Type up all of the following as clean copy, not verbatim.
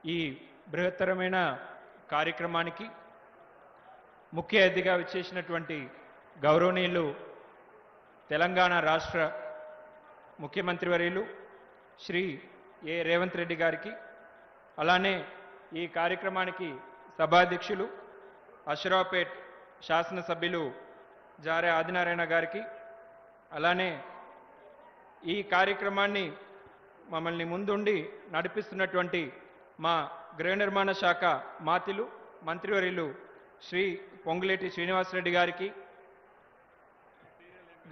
ఈ బృహత్తరమైన కార్యక్రమానికి ముఖ్య అతిథిగా విచ్చేసినటువంటి గౌరవనీయులు తెలంగాణ రాష్ట్ర ముఖ్యమంత్రి వర్యులు శ్రీ ఏ రేవంత్ రెడ్డి గారికి, అలానే ఈ కార్యక్రమానికి సభాధ్యక్షులు అశ్రాపేట్ శాసనసభ్యులు జారే ఆదినారాయణ గారికి, అలానే ఈ కార్యక్రమాన్ని మమ్మల్ని ముందుండి నడిపిస్తున్నటువంటి మా గృహ నిర్మాణ శాఖ మాతిలు మంత్రివర్యులు శ్రీ పొంగులేటి శ్రీనివాసరెడ్డి గారికి,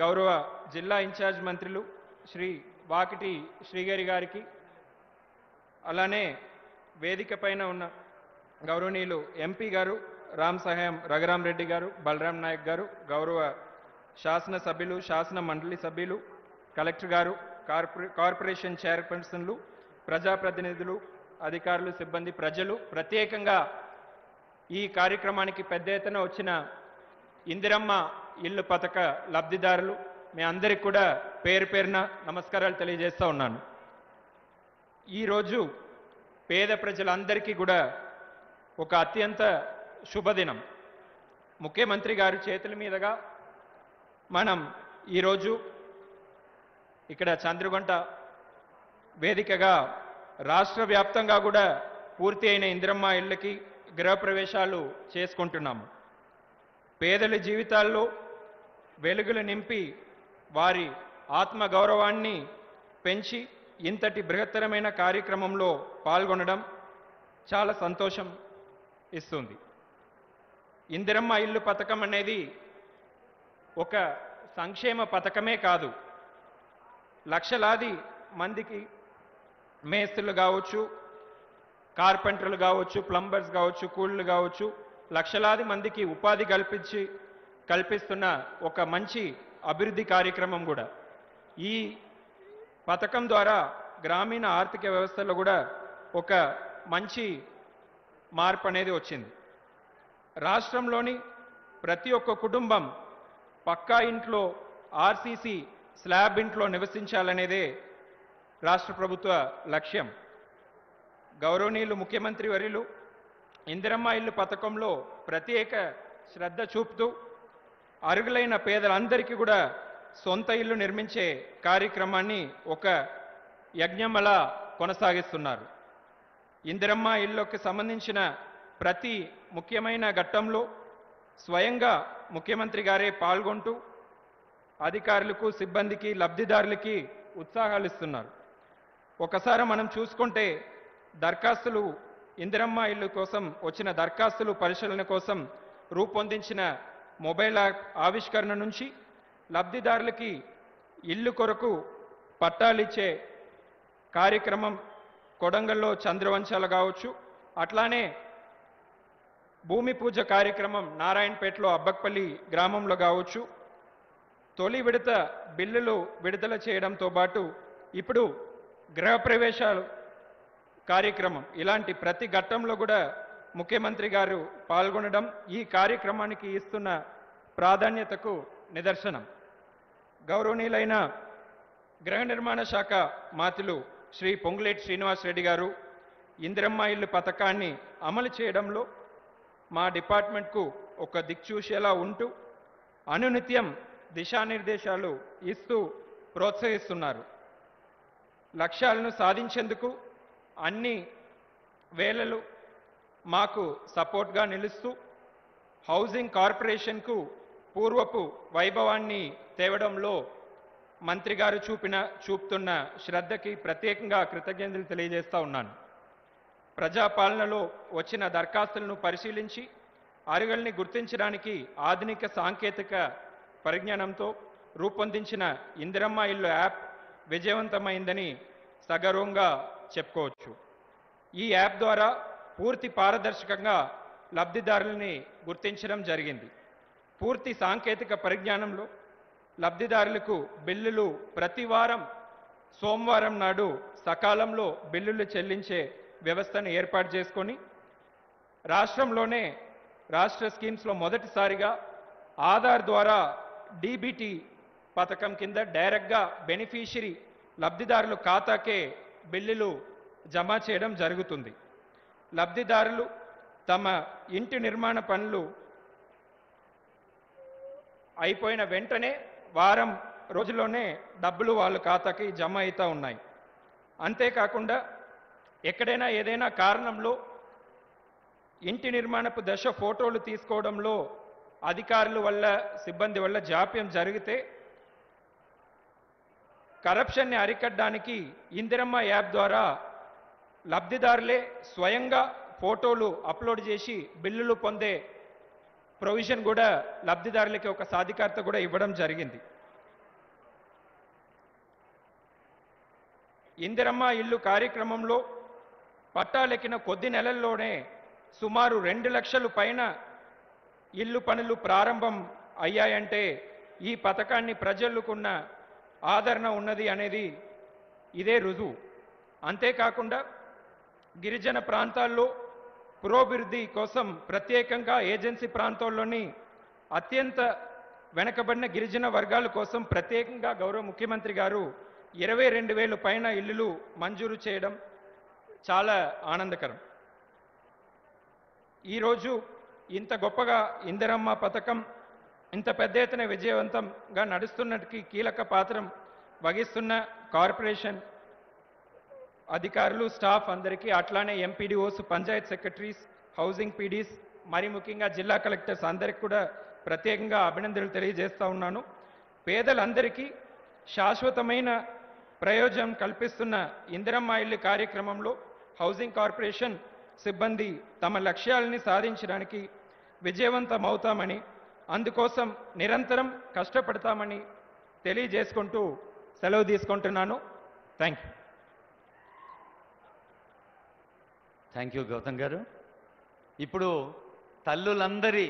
గౌరవ జిల్లా ఇన్ఛార్జ్ మంత్రులు శ్రీ వాకిటి శ్రీగారి గారికి, అలానే వేదిక పైన ఉన్న గౌరవనీయులు ఎంపీ గారు రామ్ సహాయం రఘురామ్ రెడ్డి గారు, బలరాం నాయక్ గారు, గౌరవ శాసనసభ్యులు, శాసన మండలి సభ్యులు, కలెక్టర్ గారు, కార్పొరేషన్ చైర్పర్సన్లు, ప్రజాప్రతినిధులు, అధికారులు, సిబ్బంది, ప్రజలు, ప్రత్యేకంగా ఈ కార్యక్రమానికి పెద్ద ఎత్తున వచ్చిన ఇందిరమ్మ ఇల్లు పథక లబ్ధిదారులు, మీ అందరికీ కూడా పేరు పేరున నమస్కారాలు తెలియజేస్తూ ఉన్నాను. ఈరోజు పేద ప్రజలందరికీ కూడా ఒక అత్యంత శుభదినం. ముఖ్యమంత్రి గారి చేతుల మీదుగా మనం ఈరోజు ఇక్కడ చంద్రగుంట వేదికగా రాష్ట్ర వ్యాప్తంగా కూడా పూర్తి అయిన ఇందిరమ్మ ఇళ్ళకి గృహప్రవేశాలు చేసుకుంటున్నాము. పేదల జీవితాల్లో వెలుగులు నింపి వారి ఆత్మగౌరవాన్ని పెంచి ఇంతటి బృహత్తరమైన కార్యక్రమంలో పాల్గొనడం చాలా సంతోషం ఇస్తుంది. ఇందిరమ్మ ఇల్లు పథకం అనేది ఒక సంక్షేమ పథకమే కాదు, లక్షలాది మందికి మేస్త్రులు కావచ్చు, కార్పెంటర్లు కావచ్చు, ప్లంబర్స్ కావచ్చు, కూలీలు కావచ్చు, లక్షలాది మందికి ఉపాధి కల్పిస్తున్న ఒక మంచి అభివృద్ధి కార్యక్రమం కూడా. ఈ పథకం ద్వారా గ్రామీణ ఆర్థిక వ్యవస్థలో కూడా ఒక మంచి మార్పు అనేది వచ్చింది. రాష్ట్రంలోని ప్రతి ఒక్క కుటుంబం పక్కా ఇంట్లో, ఆర్సీసీ స్లాబ్ ఇంట్లో నివసించాలనేదే రాష్ట్ర ప్రభుత్వ లక్ష్యం. గౌరవనీయులు ముఖ్యమంత్రి వర్యులు ఇందిరమ్మ ఇల్లు పథకంలో ప్రత్యేక శ్రద్ధ చూపుతూ అర్హులైన పేదలందరికీ కూడా సొంత ఇల్లు నిర్మించే కార్యక్రమాన్ని ఒక యజ్ఞంలా కొనసాగిస్తున్నారు. ఇందిరమ్మ ఇల్లుకి సంబంధించిన ప్రతి ముఖ్యమైన ఘట్టంలో స్వయంగా ముఖ్యమంత్రి గారే పాల్గొంటూ అధికారులకు, సిబ్బందికి, లబ్ధిదారులకి ఉత్సాహాలు ఇస్తున్నారు. ఒకసారి మనం చూసుకుంటే దరఖాస్తులు, ఇందిరమ్మ ఇల్లు కోసం వచ్చిన దరఖాస్తులు పరిశీలన కోసం రూపొందించిన మొబైల్ యాప్ ఆవిష్కరణ నుంచి లబ్ధిదారులకి ఇల్లు కొరకు పట్టాలిచ్చే కార్యక్రమం కొడంగల్లో చంద్రవంశాలు కావచ్చు, అట్లానే భూమి పూజ కార్యక్రమం నారాయణపేటలో అబ్బక్పల్లి గ్రామంలో కావచ్చు, తొలి విడత బిల్లులు విడుదల చేయడంతో పాటు ఇప్పుడు గృహప్రవేశాలు కార్యక్రమం, ఇలాంటి ప్రతి ఘట్టంలో కూడా ముఖ్యమంత్రి గారు పాల్గొనడం ఈ కార్యక్రమానికి ఇస్తున్న ప్రాధాన్యతకు నిదర్శనం. గౌరవనీయులైన గృహ నిర్మాణ శాఖ మాతులు శ్రీ పొంగులేటి శ్రీనివాసరెడ్డి గారు ఇందిరమ్మ ఇల్లు పథకాన్ని అమలు చేయడంలో మా డిపార్ట్మెంట్కు ఒక దిక్చూసేలా ఉంటూ అనునిత్యం దిశానిర్దేశాలు ఇస్తూ ప్రోత్సహిస్తున్నారు. లక్ష్యాలను సాధించేందుకు అన్ని వేళలు మాకు సపోర్ట్గా నిలుస్తూ హౌసింగ్ కార్పొరేషన్కు పూర్వపు వైభవాన్ని తేవడంలో మంత్రి గారు చూపుతున్న శ్రద్ధకి ప్రత్యేకంగా కృతజ్ఞతలు తెలియజేస్తూ ఉన్నాను. ప్రజాపాలనలో వచ్చిన దరఖాస్తులను పరిశీలించి అర్హుల్ని గుర్తించడానికి ఆధునిక సాంకేతిక పరిజ్ఞానంతో రూపొందించిన ఇందిరమ్మ ఇల్లు యాప్ విజయవంతమైందని సగర్వంగా చెప్పుకోవచ్చు. ఈ యాప్ ద్వారా పూర్తి పారదర్శకంగా లబ్ధిదారులని గుర్తించడం జరిగింది. పూర్తి సాంకేతిక పరిజ్ఞానంలో లబ్ధిదారులకు బిల్లులు ప్రతి వారం సోమవారం నాడు సకాలంలో బిల్లులు చెల్లించే వ్యవస్థను ఏర్పాటు చేసుకొని రాష్ట్రంలోనే రాష్ట్ర స్కీమ్స్లో మొదటిసారిగా ఆధార్ ద్వారా డీబీటీ పథకం కింద డైరెక్ట్గా బెనిఫిషియరీ లబ్ధిదారుల ఖాతాకే బిల్లులు జమ చేయడం జరుగుతుంది. లబ్ధిదారులు తమ ఇంటి నిర్మాణ పనులు అయిపోయిన వెంటనే వారం రోజుల్లోనే డబ్బులు వాళ్ళ ఖాతాకి జమ అవుతూ ఉన్నాయి. అంతేకాకుండా ఎక్కడైనా ఏదైనా కారణంలో ఇంటి నిర్మాణపు దశ ఫోటోలు తీసుకోవడంలో అధికారుల వల్ల సిబ్బంది వల్ల జాప్యం జరిగితే కరప్షన్ని అరికట్టడానికి ఇందిరమ్మ యాప్ ద్వారా లబ్ధిదారులే స్వయంగా ఫోటోలు అప్లోడ్ చేసి బిల్లులు పొందే ప్రొవిజన్ కూడా లబ్ధిదారులకి ఒక సాధికారత కూడా ఇవ్వడం జరిగింది. ఇందిరమ్మ ఇల్లు కార్యక్రమంలో పట్టాలెక్కిన కొద్ది నెలల్లోనే సుమారు 2 లక్షల పైన ఇల్లు పనులు ప్రారంభం అయ్యాయంటే ఈ పథకాన్ని ప్రజలకున్న ఆదరణ ఉన్నది అనేది ఇదే రుజువు. అంతేకాకుండా గిరిజన ప్రాంతాల్లో పురోభివృద్ధి కోసం ప్రత్యేకంగా ఏజెన్సీ ప్రాంతాల్లోని అత్యంత వెనకబడిన గిరిజన వర్గాల కోసం ప్రత్యేకంగా గౌరవ ముఖ్యమంత్రి గారు 22,000 పైన ఇల్లులు మంజూరు చేయడం చాలా ఆనందకరం. ఈరోజు ఇంత గొప్పగా ఇందిరమ్మ పథకం ఇంత పెద్ద ఎత్తున విజయవంతంగా నడుస్తున్నట్టుకి కీలక పాత్ర వహిస్తున్న కార్పొరేషన్ అధికారులు, స్టాఫ్ అందరికీ, అట్లానే MPDOs, Panchayat secretaries, housing PDs, మరి ముఖ్యంగా జిల్లా కలెక్టర్స్ అందరికీ కూడా ప్రత్యేకంగా అభినందనలు తెలియజేస్తా ఉన్నాను. పేదలందరికీ శాశ్వతమైన ప్రయోజనం కల్పిస్తున్న ఇందిరమ్మ ఇల్లు కార్యక్రమంలో హౌసింగ్ కార్పొరేషన్ సిబ్బంది తమ లక్ష్యాలని సాధించడానికి విజయవంతమవుతామని, అందుకోసం నిరంతరం కష్టపడతామని తెలియజేసుకుంటూ సెలవు తీసుకుంటున్నాను. Thank you. Thank you Gautam garu. ఇప్పుడు తల్లులందరి